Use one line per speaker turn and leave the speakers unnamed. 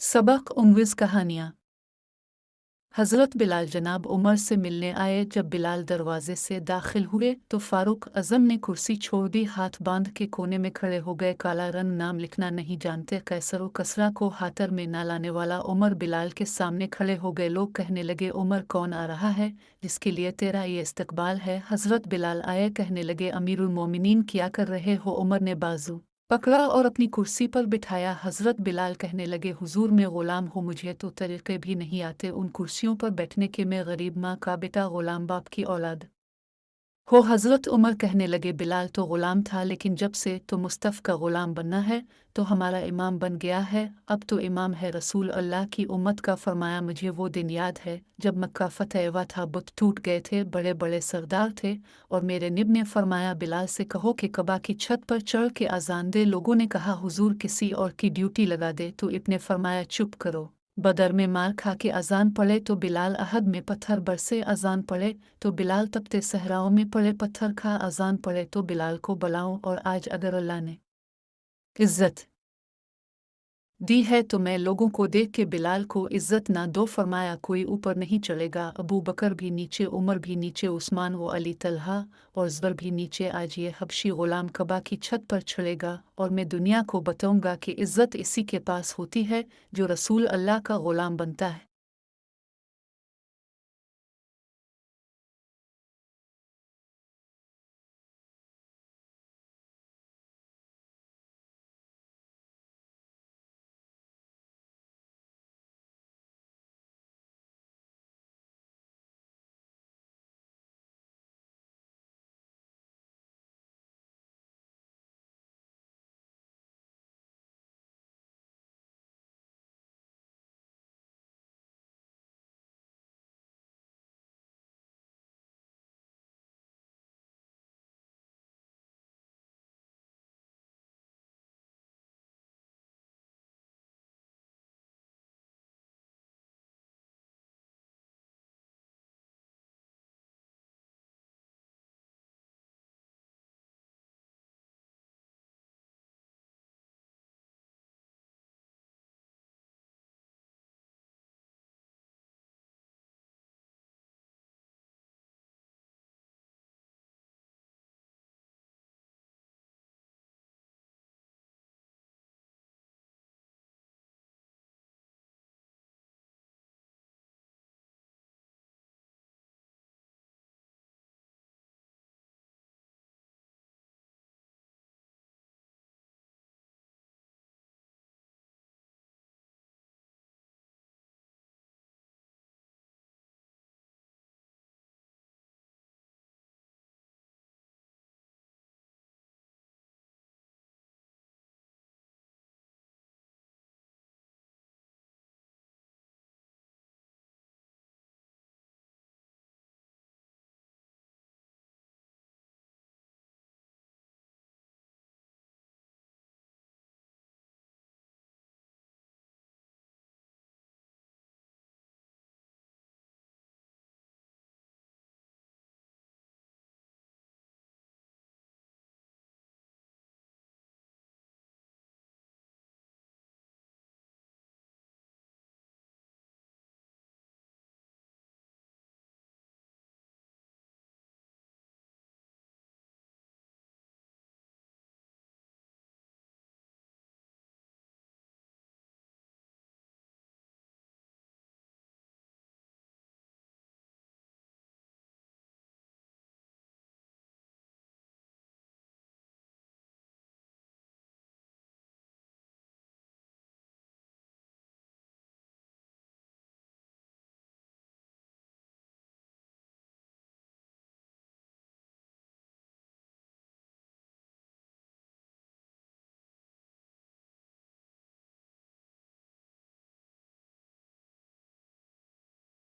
सबक उम्विज़ कहानियाँ। हज़रत बिलाल जनाब उमर से मिलने आए। जब बिलाल दरवाज़े से दाखिल हुए तो फ़ारूक अज़म ने कुर्सी छोड़ दी, हाथ बांध के कोने में खड़े हो गए। काला रंग, नाम लिखना नहीं जानते, कैसर व कसरा को हाथर में ना लाने वाला उमर बिलाल के सामने खड़े हो गए। लोग कहने लगे, उमर कौन आ रहा है जिसके लिए तेरा ये इस्तकबाल है? हज़रत बिलाल आए, कहने लगे, अमीरुल मोमिनीन क्या कर रहे हो? उमर ने बाजू पकड़ा और अपनी कुर्सी पर बिठाया। हज़रत बिलाल कहने लगे, हुजूर मैं ग़ुलाम हूँ, मुझे तो तरीक़े भी नहीं आते उन कुर्सियों पर बैठने के। मैं गरीब माँ का बेटा, ग़ुलाम बाप की औलाद हो। हज़रत उमर कहने लगे, बिलाल तो ग़ुलाम था, लेकिन जब से तो मुस्तफ़ा का ग़ुलाम बनना है तो हमारा इमाम बन गया है। अब तो इमाम है रसूल अल्लाह की उम्मत का। फरमाया, मुझे वो दिन याद है जब मक्का फ़तह हुआ था, बुत टूट गए थे, बड़े बड़े सरदार थे, और मेरे निब ने फरमाया, बिलाल से कहो कि कबा की छत पर चढ़ के अजान दे। लोगों ने कहा, हुजूर किसी और की ड्यूटी लगा दे। तो इब्ने फरमाया, चुप करो। बदर में मार खा के अजान पड़े तो बिलाल, अहद में पत्थर बरसे अजान पड़े तो बिलाल, तपते सहराओं में पड़े पत्थर खा अजान पड़े तो बिलाल को बलाऊं। और आज अगर अल्लाह ने इज़्ज़त दी है तो मैं लोगों को देख के बिलाल को इज़्ज़त ना दो। फरमाया, कोई ऊपर नहीं चढ़ेगा। अबू बकर भी नीचे, उमर भी नीचे, उस्मान व अली, तलहा और ज़ुबैर भी नीचे। आज ये हबशी ग़ुलाम कबा की छत पर चढ़ेगा और मैं दुनिया को बताऊंगा कि इज़्ज़त इसी के पास होती है जो रसूल अल्लाह का ग़ुलाम बनता है।